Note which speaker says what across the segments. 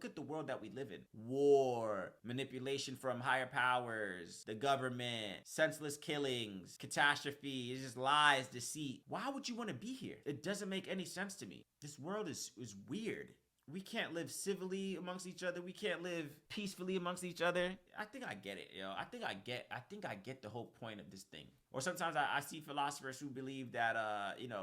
Speaker 1: look at the world that we live in. War, manipulation from higher powers, the government, senseless killings, catastrophe, it's just lies, deceit. Why would you want to be here? It doesn't make any sense to me. This world is weird. We can't live civilly amongst each other. We can't live peacefully amongst each other. I think I get it, yo. I think I get the whole point of this thing. Or sometimes I see philosophers who believe that,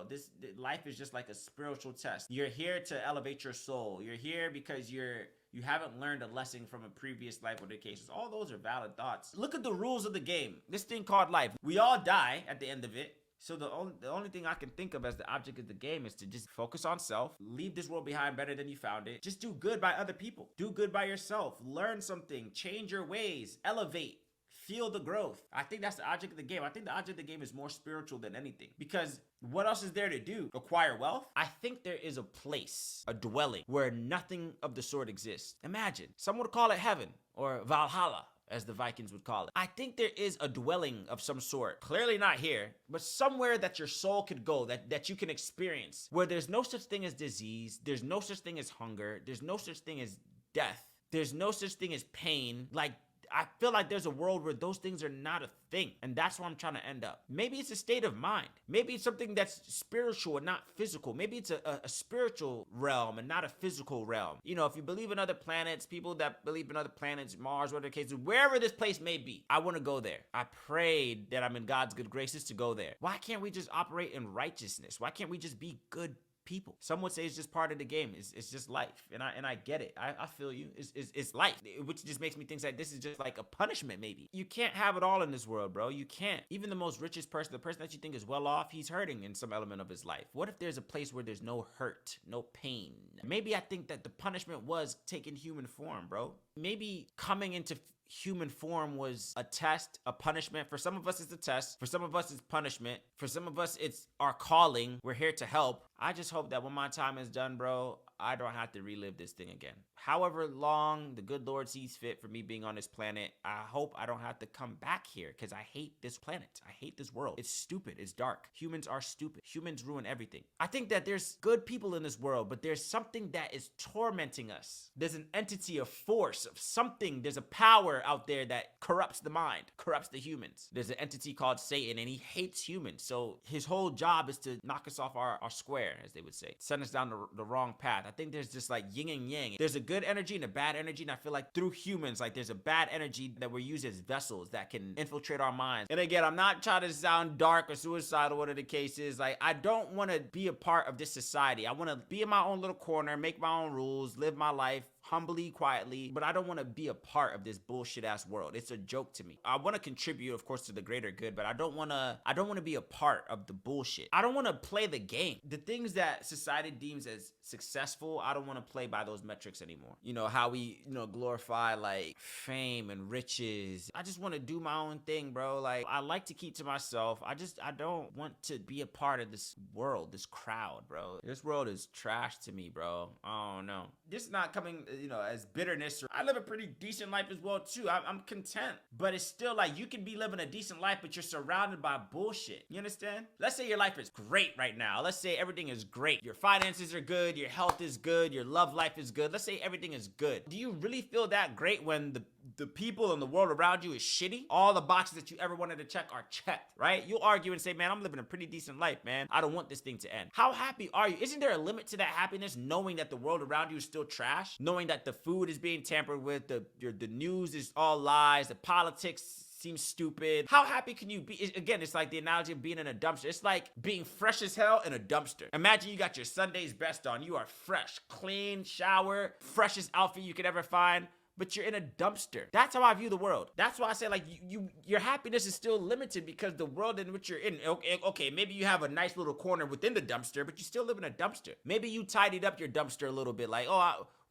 Speaker 1: this life is just like a spiritual test. You're here to elevate your soul. You're here because you haven't learned a lesson from a previous life or the cases. All those are valid thoughts. Look at the rules of the game. This thing called life. We all die at the end of it. So the only thing I can think of as the object of the game is to just focus on self, leave this world behind better than you found it. Just do good by other people. Do good by yourself. Learn something. Change your ways. Elevate. Feel the growth. I think that's the object of the game. I think the object of the game is more spiritual than anything. Because what else is there to do? Acquire wealth? I think there is a place, a dwelling, where nothing of the sort exists. Imagine. Some would call it heaven or Valhalla, as the Vikings would call it. I think there is a dwelling of some sort. Clearly not here, but somewhere that your soul could go, that you can experience, where there's no such thing as disease, there's no such thing as hunger, there's no such thing as death, there's no such thing as pain. Like, I feel like there's a world where those things are not a thing, and that's where I'm trying to end up. Maybe it's a state of mind. Maybe it's something that's spiritual and not physical. Maybe it's a spiritual realm and not a physical realm. You know, if you believe in other planets, people that believe in other planets, Mars, whatever the case is, wherever this place may be, I want to go there. I prayed that I'm in God's good graces to go there. Why can't we just operate in righteousness? Why can't we just be good people? Some would say it's just part of the game. It's just life, and I get it. I feel you. It's life, which just makes me think that this is just like a punishment. Maybe you can't have it all in this world, bro. You can't. Even the most richest person, the person that you think is well off, he's hurting in some element of his life. What if there's a place where there's no hurt, no pain? Maybe I think that the punishment was taking human form, bro. Maybe coming into human form was a test, a punishment. For some of us, it's a test. For some of us, it's punishment. For some of us, it's our calling. We're here to help. I just hope that when my time is done, bro, I don't have to relive this thing again. However long the good Lord sees fit for me being on this planet, I hope I don't have to come back here, because I hate this planet. I hate this world. It's stupid. It's dark. Humans are stupid. Humans ruin everything. I think that there's good people in this world, but there's something that is tormenting us. There's an entity, a force, of something. There's a power out there that corrupts the mind, corrupts the humans. There's an entity called Satan, and he hates humans. So his whole job is to knock us off our square, as they would say. Send us down the wrong path. I think there's just like yin and yang. There's a good energy and a bad energy, and I feel like through humans, like there's a bad energy that we're used as vessels that can infiltrate our minds. And again, I'm not trying to sound dark or suicidal, whatever the case is. Like, I don't want to be a part of this society. I want to be in my own little corner, make my own rules, live my life humbly, quietly, but I don't want to be a part of this bullshit ass world. It's a joke to me. I want to contribute, of course, to the greater good, but I don't want to be a part of the bullshit. I don't want to play the game. The things that society deems as successful, I don't want to play by those metrics anymore. You know, how we, glorify like fame and riches. I just want to do my own thing, bro. Like, I like to keep to myself. I don't want to be a part of this world, this crowd, bro. This world is trash to me, bro. I don't know. This is not coming, as bitterness. I live a pretty decent life as well, too. I'm content. But it's still like, you can be living a decent life, but you're surrounded by bullshit. You understand? Let's say your life is great right now. Let's say everything is great. Your finances are good. Your health is good. Your love life is good. Let's say everything is good. Do you really feel that great when the people in the world around you is shitty? All the boxes that you ever wanted to check are checked, right? You'll argue and say, man, I'm living a pretty decent life, man. I don't want this thing to end. How happy are you? Isn't there a limit to that happiness, knowing that the world around you is still trash? Knowing that the food is being tampered with, the news is all lies, the politics seems stupid. How happy can you be? Again, it's like the analogy of being in a dumpster. It's like being fresh as hell in a dumpster. Imagine you got your Sunday's best on. You are fresh, clean, shower, freshest outfit you could ever find, but you're in a dumpster. That's how I view the world. That's why I say, like, your happiness is still limited, because the world in which you're in, okay, maybe you have a nice little corner within the dumpster, but you still live in a dumpster. Maybe you tidied up your dumpster a little bit, like,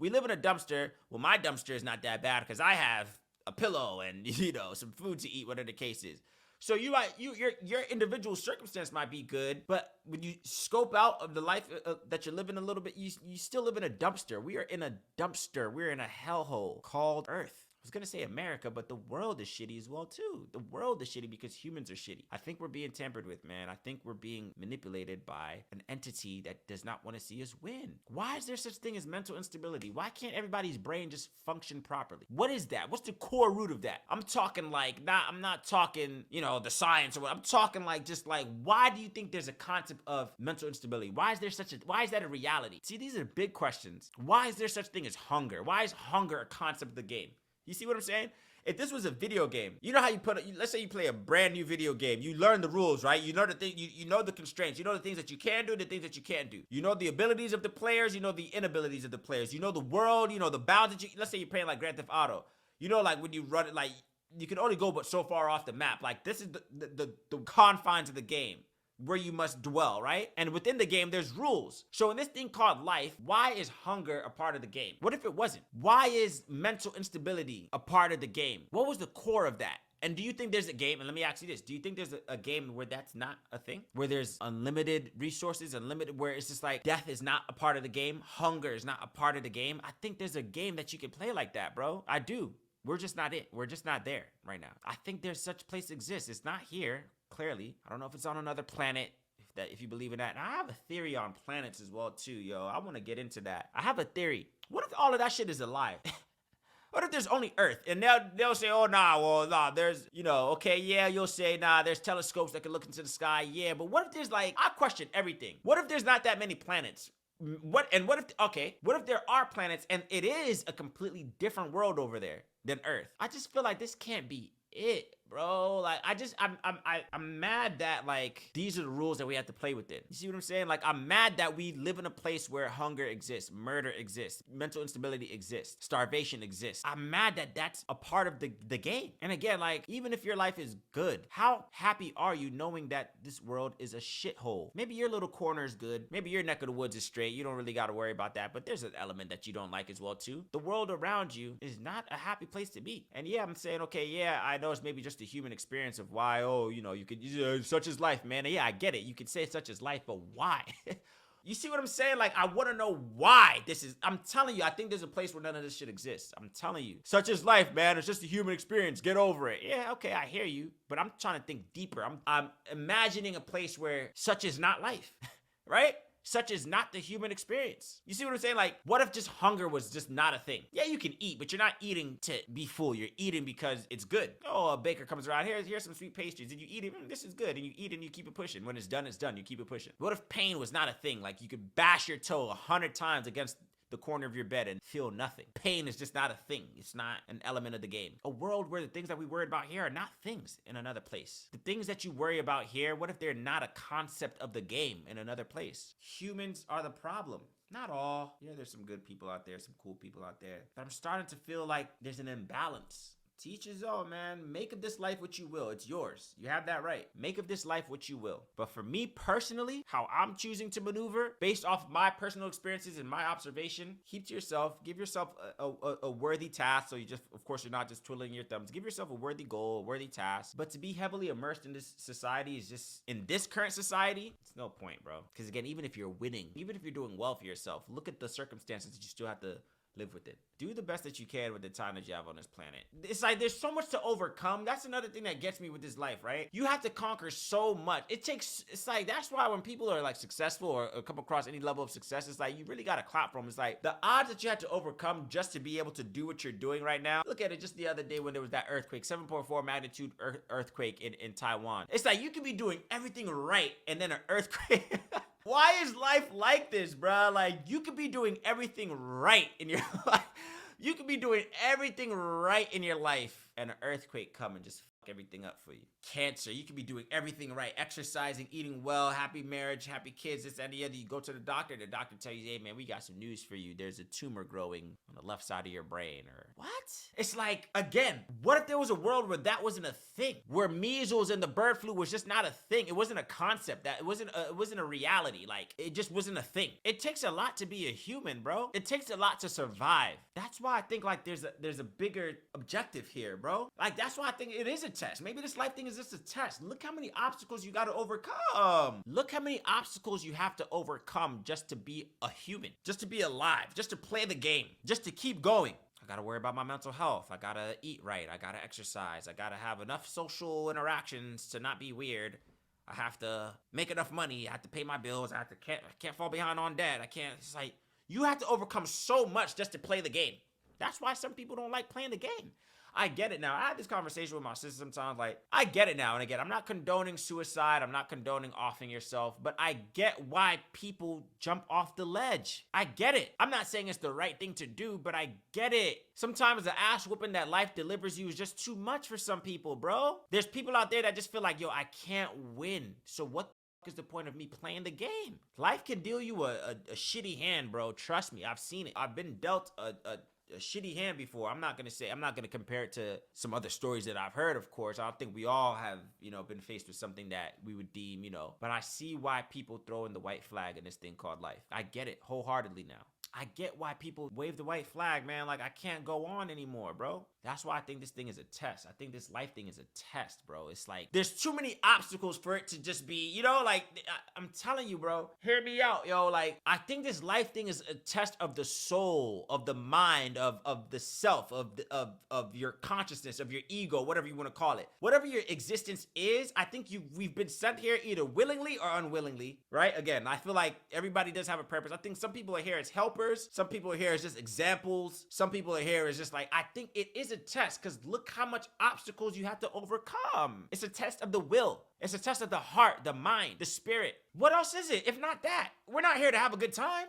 Speaker 1: we live in a dumpster. Well, my dumpster is not that bad because I have a pillow and, some food to eat, whatever the case is. So your individual circumstance might be good, but when you scope out of the life that you're living a little bit, you still live in a dumpster. We are in a dumpster. We're in a hellhole called Earth. was gonna say America, but the world is shitty as well too. The world is shitty because humans are shitty. I think we're being tampered with, man. I think we're being manipulated by an entity that does not want to see us win. Why is there such thing as mental instability? Why can't everybody's brain just function properly? What is that? What's the core root of that? I'm talking like, I'm not talking, the science or what. I'm talking like, just like, why do you think there's a concept of mental instability? Why is that a reality? See, these are big questions. Why is there such thing as hunger? Why is hunger a concept of the game? You see what I'm saying? If this was a video game, you know how let's say you play a brand new video game, you learn the rules, right? You know the thing, you know the constraints, you know the things that you can do, the things that you can't do. You know the abilities of the players, you know the inabilities of the players. You know the world, you know the bounds that let's say you're playing like Grand Theft Auto. You know, like when you run it, like you can only go but so far off the map. Like this is the confines of the game where you must dwell, right? And within the game, there's rules. So in this thing called life, why is hunger a part of the game? What if it wasn't? Why is mental instability a part of the game? What was the core of that? And do you think there's a game, and let me ask you this, do you think there's a game where that's not a thing? Where there's unlimited resources, where it's just like death is not a part of the game, hunger is not a part of the game? I think there's a game that you can play like that, bro. I do. We're just not it. We're just not there right now. I think there's such place exists. It's not here. Clearly, I don't know if it's on another planet, if you believe in that. And I have a theory on planets as well too, yo. I want to get into that. I have a theory. What if all of that shit is a lie? What if there's only Earth? And they'll say, oh, nah, there's, okay, yeah, you'll say, nah, there's telescopes that can look into the sky, yeah. But what if there's I question everything. What if there's not that many planets? What if there are planets and it is a completely different world over there than Earth? I just feel like this can't be it, bro. Like, I'm mad that, these are the rules that we have to play within. You see what I'm saying? Like, I'm mad that we live in a place where hunger exists, murder exists, mental instability exists, starvation exists. I'm mad that that's a part of the game. And again, even if your life is good, how happy are you knowing that this world is a shithole? Maybe your little corner is good. Maybe your neck of the woods is straight. You don't really got to worry about that. But there's an element that you don't like as well, too. The world around you is not a happy place to be. And yeah, I'm saying, okay, yeah, I know it's maybe just a human experience of why, you could, such is life, man. And yeah, I get it. You could say such is life, but why? You see what I'm saying? I want to know why this is. I'm telling you, I think there's a place where none of this shit exists. I'm telling you. Such is life, man. It's just a human experience. Get over it. Yeah, okay, I hear you. But I'm trying to think deeper. I'm imagining a place where such is not life, right? Such is not the human experience. You see what I'm saying? What if just hunger was just not a thing? Yeah, you can eat, but you're not eating to be full. You're eating because it's good. Oh, a baker comes around, here's some sweet pastries, and you eat it, this is good, and you eat it and you keep it pushing. When it's done, you keep it pushing. What if pain was not a thing? You could bash your toe 100 times against the corner of your bed and feel nothing. Pain is just not a thing. It's not an element of the game. A world where the things that we worry about here are not things in another place. The things that you worry about here, what if they're not a concept of the game in another place? Humans are the problem. Not all. Yeah, there's some good people out there, some cool people out there. But I'm starting to feel like there's an imbalance. Teach his own, man. Make of this life what you will. It's yours. You have that right. Make of this life what you will. But for me personally, how I'm choosing to maneuver based off my personal experiences and my observation, keep to yourself. Give yourself a worthy task. So of course, you're not just twiddling your thumbs. Give yourself a worthy goal, a worthy task. But to be heavily immersed in this society is just, in this current society, it's no point, bro. Because again, even if you're winning, even if you're doing well for yourself, look at the circumstances that you still have to live with it. Do the best that you can with the time that you have on this planet. It's there's so much to overcome. That's another thing that gets me with this life, right? You have to conquer so much. It's that's why when people are successful or come across any level of success, it's you really got to clap for them. It's the odds that you had to overcome just to be able to do what you're doing right now. Look at it just the other day when there was that earthquake, 7.4 magnitude earthquake in Taiwan. It's you could be doing everything right and then an earthquake. Why is life like this, bro? You could be doing everything right in your life. You could be doing everything right in your life and an earthquake come and just fuck everything up for you. Cancer, you could be doing everything right. Exercising, eating well, happy marriage, happy kids, this and the other. You go to the doctor tells you, hey man, we got some news for you. There's a tumor growing on the left side of your brain. Or what? It's again, what if there was a world where that wasn't a thing? Where measles and the bird flu was just not a thing. It wasn't a concept. That it wasn't a reality. It just wasn't a thing. It takes a lot to be a human, bro. It takes a lot to survive. That's why I think there's a bigger objective here, bro. That's why I think it is a test. Maybe this life thing is just a test. Look how many obstacles you got to overcome. Look how many obstacles you have to overcome just to be a human, just to be alive, just to play the game, just to keep going. I gotta worry about my mental health. I gotta eat right. I gotta exercise. I gotta have enough social interactions to not be weird. I have to make enough money. I have to pay my bills. I can't fall behind on debt. I can't. It's like you have to overcome so much just to play the game. That's why some people don't like playing the game. I get it now. I had this conversation with my sister sometimes. Like, I get it now. And again, I'm not condoning suicide. I'm not condoning offing yourself. But I get why people jump off the ledge. I get it. I'm not saying it's the right thing to do, but I get it. Sometimes the ass whooping that life delivers you is just too much for some people, bro. There's people out there that just feel like, yo, I can't win. So what is the point of me playing the game? Life can deal you a shitty hand, bro. Trust me. I've seen it. I've been dealt a shitty hand before. I'm not gonna compare it to some other stories that I've heard, of course. I don't think we all have, been faced with something that we would deem, but I see why people throw in the white flag in this thing called life. I get it wholeheartedly now. I get why people wave the white flag, man. Like, I can't go on anymore, bro. That's why I think this thing is a test. I think this life thing is a test, bro. It's like, there's too many obstacles for it to just be, I'm telling you, bro. Hear me out, yo. Like, I think this life thing is a test of the soul, of the mind, of the self, of your consciousness, of your ego, whatever you want to call it. Whatever your existence is, I think we've been sent here either willingly or unwillingly, right? Again, I feel like everybody does have a purpose. I think some people are here as helpers. Some people are here as just examples. Some people are here as just like, I think it is a test because look how much obstacles you have to overcome. It's a test of the will. It's a test of the heart, the mind, the spirit. What else is it if not that? We're not here to have a good time.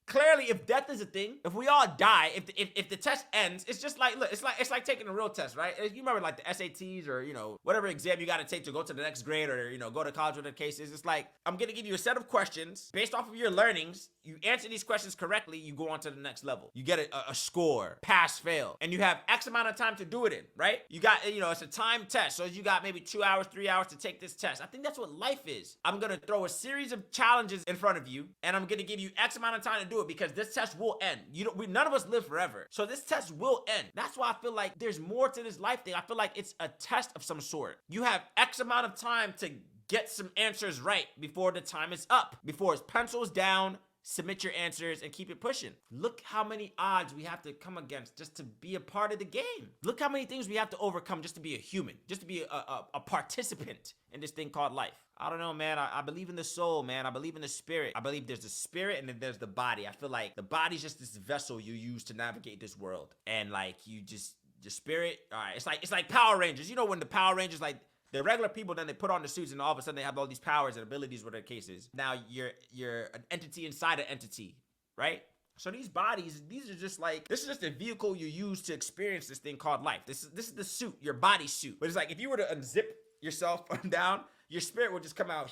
Speaker 1: Clearly, if death is a thing, if we all die, if the test ends, it's just like, look, it's like taking a real test, right? You remember like the SATs or, whatever exam you got to take to go to the next grade or, go to college, whatever the case is. It's like, I'm going to give you a set of questions based off of your learnings. You answer these questions correctly, you go on to the next level. You get a score, pass, fail, and you have X amount of time to do it in, right? You got, it's a time test. So you got maybe 2 hours, 3 hours to take this test. I think that's what life is. I'm going to throw a series of challenges in front of you, and I'm going to give you X amount of time to do it because this test will end. None of us live forever. So this test will end. That's why I feel like there's more to this life thing. I feel like it's a test of some sort. You have X amount of time to get some answers right before the time is up, before it's pencils down. Submit your answers and keep it pushing. Look how many odds we have to come against just to be a part of the game. Look how many things we have to overcome just to be a human, just to be a participant in this thing called life. I don't know, man. I believe in the soul, man. I believe in the spirit. I believe there's the spirit and then there's the body. I feel like the body's just this vessel you use to navigate this world. And like the spirit, all right, it's like Power Rangers. When the Power Rangers, like, the regular people, then they put on the suits and all of a sudden they have all these powers and abilities, whatever the case is. Now you're an entity inside an entity, right? So these bodies, these are just like, this is just a vehicle you use to experience this thing called life. This is the suit, your body suit. But it's like, if you were to unzip yourself down, your spirit would just come out.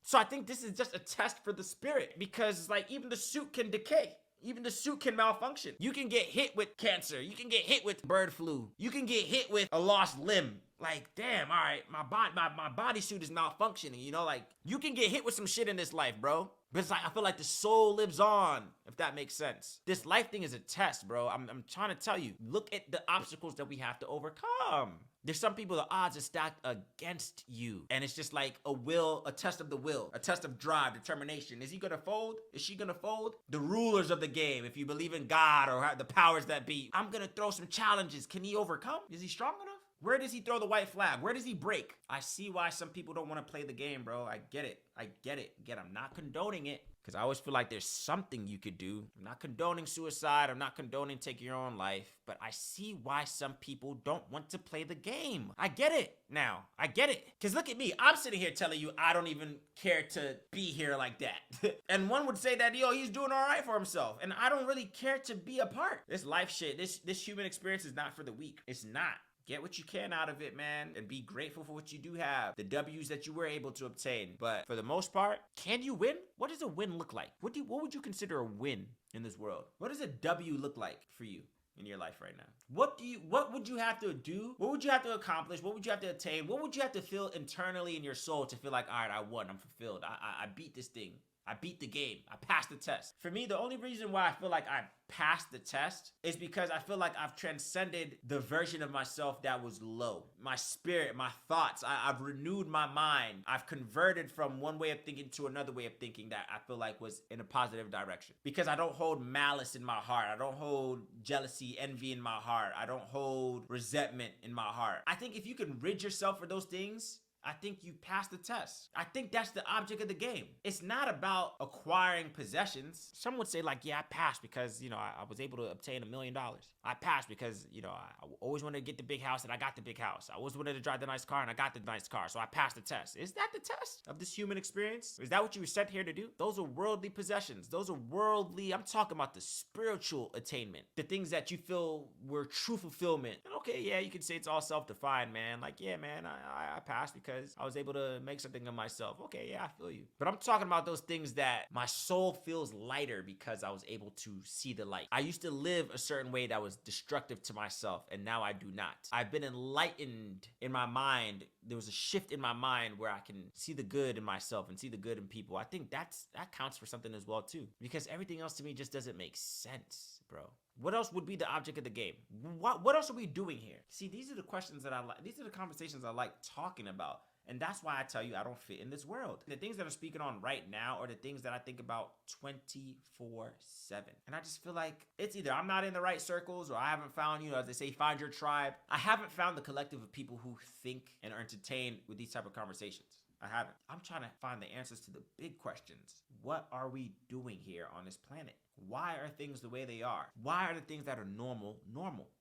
Speaker 1: So I think this is just a test for the spirit because like even the suit can decay. Even the suit can malfunction. You can get hit with cancer. You can get hit with bird flu. You can get hit with a lost limb. Like, damn, all right, my bodysuit is malfunctioning, like, you can get hit with some shit in this life, bro. But it's like, I feel like the soul lives on, if that makes sense. This life thing is a test, bro. I'm trying to tell you, look at the obstacles that we have to overcome. There's some people, the odds are stacked against you. And it's just like a test of the will, a test of drive, determination. Is he gonna fold? Is she gonna fold? The rulers of the game, if you believe in God or the powers that be, I'm gonna throw some challenges. Can he overcome? Is he strong enough? Where does he throw the white flag? Where does he break? I see why some people don't want to play the game, bro. I get it. Again, I'm not condoning it because I always feel like there's something you could do. I'm not condoning suicide. I'm not condoning taking your own life. But I see why some people don't want to play the game. I get it now. I get it. Because look at me. I'm sitting here telling you I don't even care to be here like that. And one would say that, he's doing all right for himself. And I don't really care to be a part. This life shit, this human experience is not for the weak. It's not. Get what you can out of it, man, and be grateful for what you do have, the W's that you were able to obtain. But for the most part, can you win? What does a win look like? What would you consider a win in this world? What does a W look like for you in your life right now? What would you have to do? What would you have to accomplish? What would you have to attain? What would you have to feel internally in your soul to feel like, all right, I won, I'm fulfilled, I beat this thing? I beat the game. I passed the test. For me, the only reason why I feel like I passed the test is because I feel like I've transcended the version of myself that was low. My spirit, my thoughts, I've renewed my mind. I've converted from one way of thinking to another way of thinking that I feel like was in a positive direction. Because I don't hold malice in my heart. I don't hold jealousy, envy in my heart. I don't hold resentment in my heart. I think if you can rid yourself of those things, I think you passed the test. I think that's the object of the game. It's not about acquiring possessions. Some would say like, yeah, I passed because, I was able to obtain $1 million. I passed because, I always wanted to get the big house and I got the big house. I always wanted to drive the nice car and I got the nice car. So I passed the test. Is that the test of this human experience? Is that what you were sent here to do? Those are worldly possessions. Those are worldly. I'm talking about the spiritual attainment. The things that you feel were true fulfillment. And okay, yeah, you can say it's all self-defined, man. Like, yeah, man, I passed because I was able to make something of myself. Okay, yeah, I feel you. But I'm talking about those things that my soul feels lighter because I was able to see the light. I used to live a certain way that was destructive to myself, and now I do not. I've been enlightened in my mind. There was a shift in my mind where I can see the good in myself and see the good in people. I think that counts for something as well too, because everything else to me just doesn't make sense, bro. What else would be the object of the game? What else are we doing here? See, these are the questions that I like. These are the conversations I like talking about. And that's why I tell you I don't fit in this world. The things that I'm speaking on right now are the things that I think about 24/7. And I just feel like it's either I'm not in the right circles or I haven't found, as they say, find your tribe. I haven't found the collective of people who think and are entertained with these type of conversations. I haven't. I'm trying to find the answers to the big questions. What are we doing here on this planet? Why are things the way they are? Why are the things that are normal?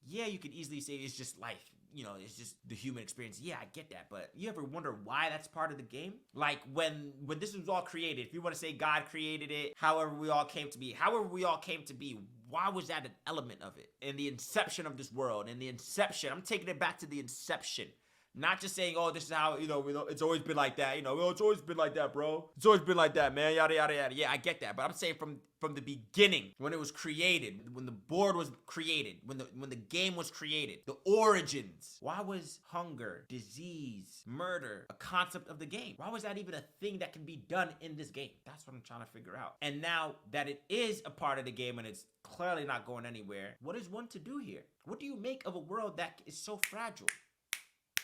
Speaker 1: Yeah, you could easily say it's just life. It's just the human experience. Yeah, I get that. But you ever wonder why that's part of the game? Like when this was all created, if you want to say God created it, however we all came to be, why was that an element of it? In the inception of this world, I'm taking it back to the inception. Not just saying, oh, this is how, it's always been like that. It's always been like that, bro. It's always been like that, man. Yada, yada, yada. Yeah, I get that. But I'm saying from the beginning, when it was created, when the board was created, when the game was created, the origins. Why was hunger, disease, murder a concept of the game? Why was that even a thing that can be done in this game? That's what I'm trying to figure out. And now that it is a part of the game and it's clearly not going anywhere, what is one to do here? What do you make of a world that is so fragile?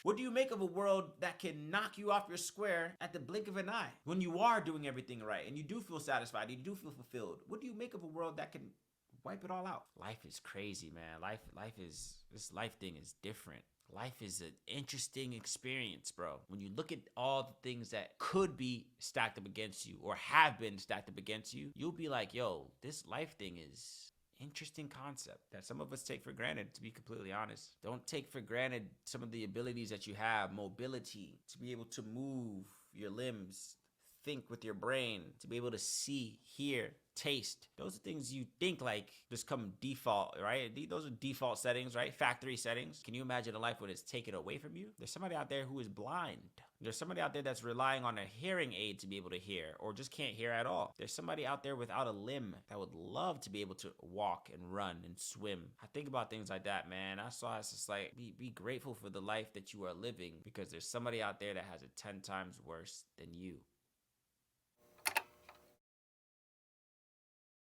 Speaker 1: What do you make of a world that can knock you off your square at the blink of an eye when you are doing everything right and you do feel satisfied, you do feel fulfilled? What do you make of a world that can wipe it all out? Life is crazy, man. This life thing is different. Life is an interesting experience, bro. When you look at all the things that could be stacked up against you or have been stacked up against you, you'll be like, yo, this life thing is interesting concept that some of us take for granted, to be completely honest. Don't take for granted some of the abilities that you have, mobility, to be able to move your limbs, think with your brain, to be able to see, hear, taste. Those are things you think like just come default, right? Those are default settings, right? Factory settings. Can you imagine a life when it's taken away from you? There's somebody out there who is blind. There's somebody out there that's relying on a hearing aid to be able to hear or just can't hear at all. There's somebody out there without a limb that would love to be able to walk and run and swim. I think about things like that, man. It's just like, be grateful for the life that you are living because there's somebody out there that has it 10 times worse than you.